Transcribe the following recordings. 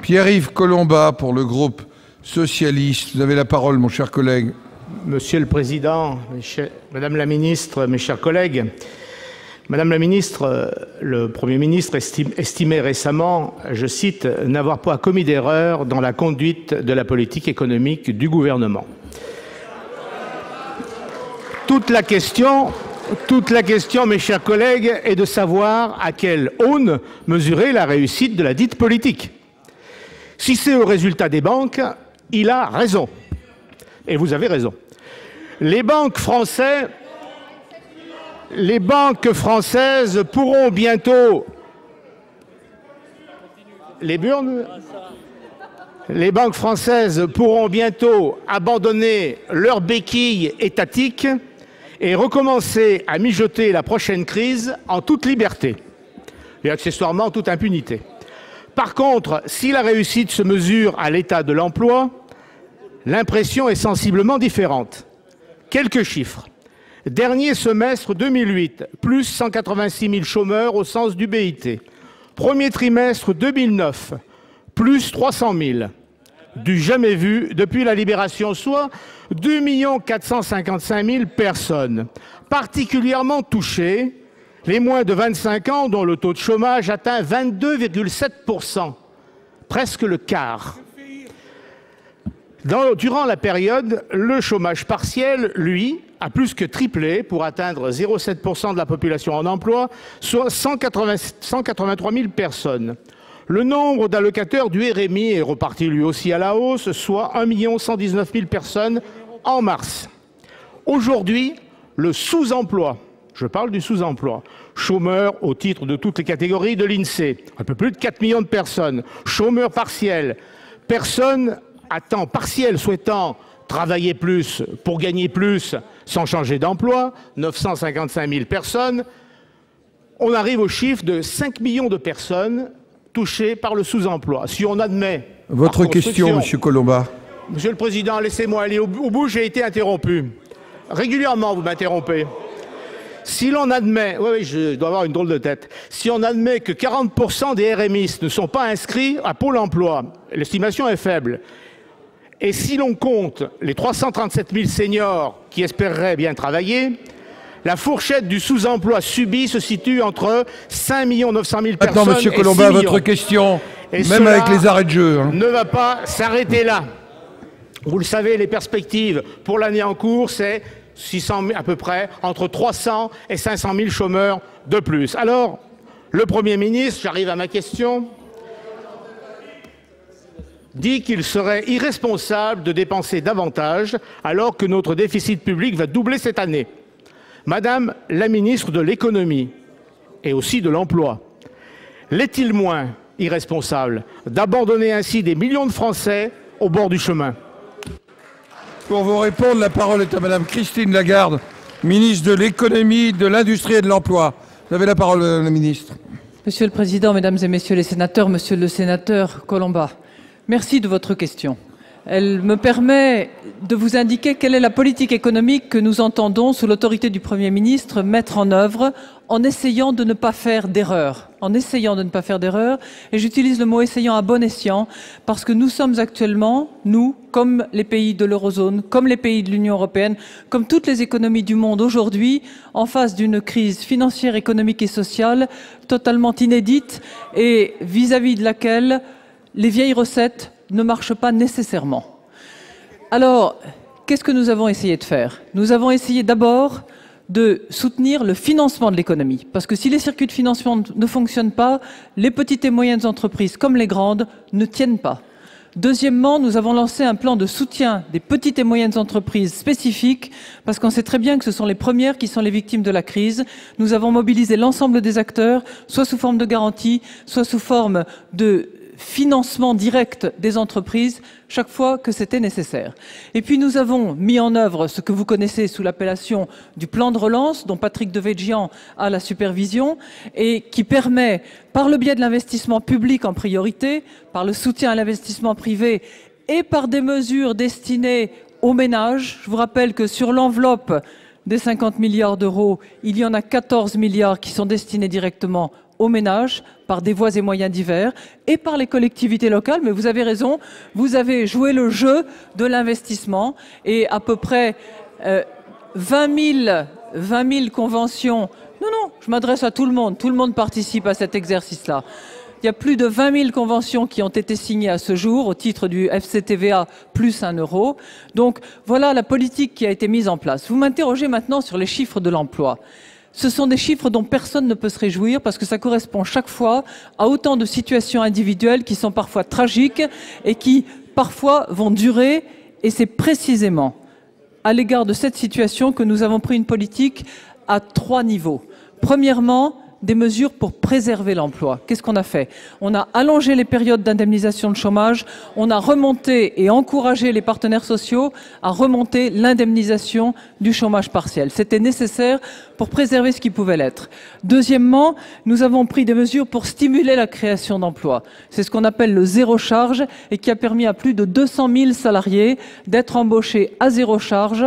Pierre-Yves Collombat pour le groupe socialiste. Vous avez la parole, mon cher collègue. Monsieur le Président, Madame la Ministre, mes chers collègues, Madame la Ministre, le Premier ministre estimait récemment, je cite, « n'avoir pas commis d'erreur dans la conduite de la politique économique du gouvernement ». Toute la question, mes chers collègues, est de savoir à quelle aune mesurer la réussite de la dite politique. Si c'est au résultat des banques, il a raison. Et vous avez raison. Les banques françaises pourront bientôt... Les banques françaises pourront bientôt abandonner leurs béquilles étatiques et recommencer à mijoter la prochaine crise en toute liberté et accessoirement en toute impunité. Par contre, si la réussite se mesure à l'état de l'emploi, l'impression est sensiblement différente. Quelques chiffres. Dernier semestre 2008, plus 186 000 chômeurs au sens du BIT. Premier trimestre 2009, plus 300 000. Du jamais vu depuis la libération, soit 2 455 000 personnes. Particulièrement touchées, les moins de 25 ans dont le taux de chômage atteint 22,7%, presque le quart. Durant la période, le chômage partiel, lui, a plus que triplé pour atteindre 0,7% de la population en emploi, soit 183 000 personnes. Le nombre d'allocataires du RMI est reparti lui aussi à la hausse, soit 1 119 000 personnes en mars. Aujourd'hui, le sous-emploi, je parle du sous-emploi, chômeurs au titre de toutes les catégories de l'INSEE, un peu plus de 4 millions de personnes, chômeurs partiels, personnes à temps partiel souhaitant travailler plus pour gagner plus sans changer d'emploi, 955 000 personnes, on arrive au chiffre de 5 millions de personnes touchées par le sous-emploi. Si on admet... Votre question, Monsieur Collombat. Monsieur le Président, laissez-moi aller au bout, j'ai été interrompu. Régulièrement, vous m'interrompez. Si l'on admet... Oui, je dois avoir une drôle de tête. Si on admet que 40% des RMistes ne sont pas inscrits à Pôle emploi, l'estimation est faible. Et si l'on compte les 337 000 seniors qui espéreraient bien travailler, la fourchette du sous-emploi subi se situe entre 5 900 000 personnes. Maintenant, Monsieur Collombat, votre question, et même avec les arrêts de jeu. Ne va pas s'arrêter là. Vous le savez, les perspectives pour l'année en cours, c'est 600 000, à peu près, entre 300 et 500 000 chômeurs de plus. Alors, le Premier ministre, j'arrive à ma question, dit qu'il serait irresponsable de dépenser davantage alors que notre déficit public va doubler cette année. Madame la ministre de l'économie et aussi de l'emploi, l'est-il moins irresponsable d'abandonner ainsi des millions de Français au bord du chemin? Pour vous répondre, la parole est à Madame Christine Lagarde, ministre de l'économie, de l'industrie et de l'emploi. Vous avez la parole, Madame la ministre. Monsieur le Président, Mesdames et Messieurs les sénateurs, Monsieur le sénateur Collombat, merci de votre question. Elle me permet de vous indiquer quelle est la politique économique que nous entendons, sous l'autorité du Premier ministre, mettre en œuvre en essayant de ne pas faire d'erreur. Et j'utilise le mot « essayant » à bon escient, parce que nous sommes actuellement, nous, comme les pays de l'eurozone, comme les pays de l'Union européenne, comme toutes les économies du monde aujourd'hui, en face d'une crise financière, économique et sociale totalement inédite et vis-à-vis de laquelle les vieilles recettes ne marchent pas nécessairement. Alors, qu'est-ce que nous avons essayé de faire? Nous avons essayé d'abord de soutenir le financement de l'économie. Parce que si les circuits de financement ne fonctionnent pas, les petites et moyennes entreprises comme les grandes ne tiennent pas. Deuxièmement, nous avons lancé un plan de soutien des petites et moyennes entreprises spécifiques, parce qu'on sait très bien que ce sont les premières qui sont les victimes de la crise. Nous avons mobilisé l'ensemble des acteurs, soit sous forme de garantie, soit sous forme de financement direct des entreprises chaque fois que c'était nécessaire. Et puis nous avons mis en œuvre ce que vous connaissez sous l'appellation du plan de relance, dont Patrick Devedjian a la supervision, et qui permet, par le biais de l'investissement public en priorité, par le soutien à l'investissement privé et par des mesures destinées aux ménages. Je vous rappelle que sur l'enveloppe des 50 milliards d'euros, il y en a 14 milliards qui sont destinés directement aux ménages par des voies et moyens divers et par les collectivités locales. Mais vous avez raison, vous avez joué le jeu de l'investissement et à peu près 20 000 conventions. Non, je m'adresse à tout le monde participe à cet exercice-là. Il y a plus de 20 000 conventions qui ont été signées à ce jour au titre du FCTVA plus 1 euro. Donc voilà la politique qui a été mise en place. Vous m'interrogez maintenant sur les chiffres de l'emploi. Ce sont des chiffres dont personne ne peut se réjouir parce que ça correspond chaque fois à autant de situations individuelles qui sont parfois tragiques et qui parfois vont durer. Et c'est précisément à l'égard de cette situation que nous avons pris une politique à 3 niveaux. Premièrement, des mesures pour préserver l'emploi. Qu'est-ce qu'on a fait? On a allongé les périodes d'indemnisation de chômage, on a remonté et encouragé les partenaires sociaux à remonter l'indemnisation du chômage partiel. C'était nécessaire pour préserver ce qui pouvait l'être. Deuxièmement, nous avons pris des mesures pour stimuler la création d'emplois. C'est ce qu'on appelle le zéro charge et qui a permis à plus de 200 000 salariés d'être embauchés à zéro charge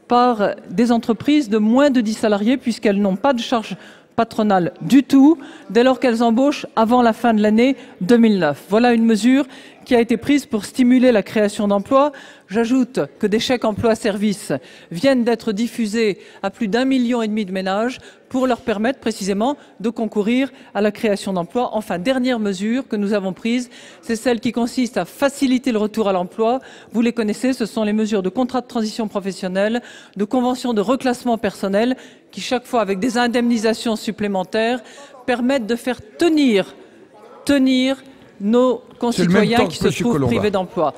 par des entreprises de moins de 10 salariés puisqu'elles n'ont pas de charge patronale du tout dès lors qu'elles embauchent avant la fin de l'année 2009. Voilà une mesure qui a été prise pour stimuler la création d'emplois. J'ajoute que des chèques emploi-service viennent d'être diffusés à plus d'1,5 million de ménages pour leur permettre précisément de concourir à la création d'emplois. Enfin, dernière mesure que nous avons prise, c'est celle qui consiste à faciliter le retour à l'emploi. Vous les connaissez, ce sont les mesures de contrat de transition professionnelle, de convention de reclassement personnel, qui chaque fois avec des indemnisations supplémentaires permettent de faire tenir nos concitoyens qui se trouvent privés d'emploi.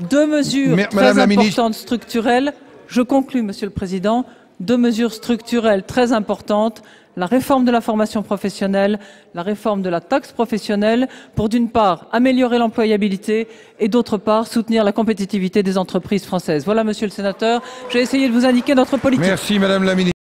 2 mesures très importantes structurelles. Je conclus, Monsieur le Président. 2 mesures structurelles très importantes. La réforme de la formation professionnelle, la réforme de la taxe professionnelle pour d'une part améliorer l'employabilité et d'autre part soutenir la compétitivité des entreprises françaises. Voilà, Monsieur le Sénateur, j'ai essayé de vous indiquer notre politique. Merci, Madame la Ministre.